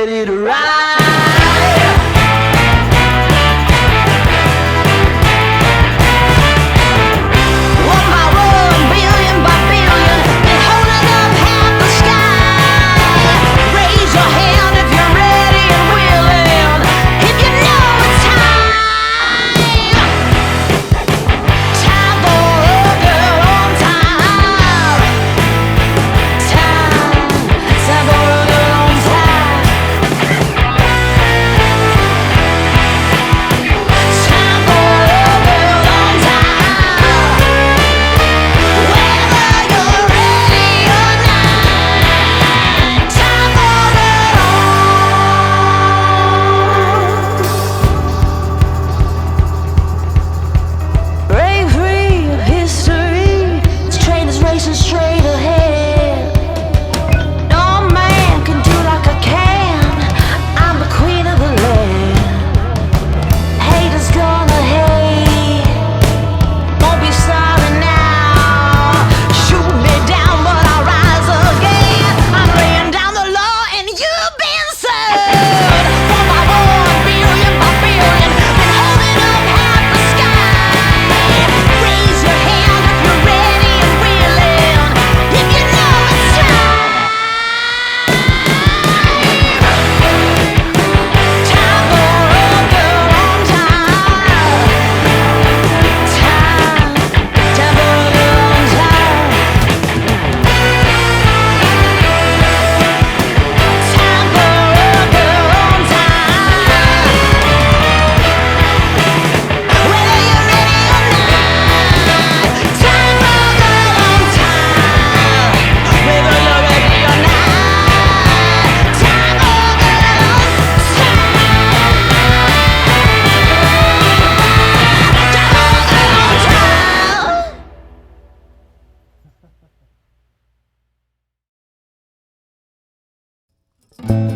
ready to ride. Straight ahead, no man can do like I can. I'm the queen of the land. Haters gonna hate, won't be sorry now. Shoot me down, but I'll rise again. I'm laying down the law, and you've been served. 1 by billion, been holding up half the sky. Raise your hand if you're ready and willing. If you know it's time. Time for a girl on time. Time for a girl on time. Time for a girl on time. Whether you're ready or not. Time for a girl on time. Whether you're ready or not. Time for a girl on time.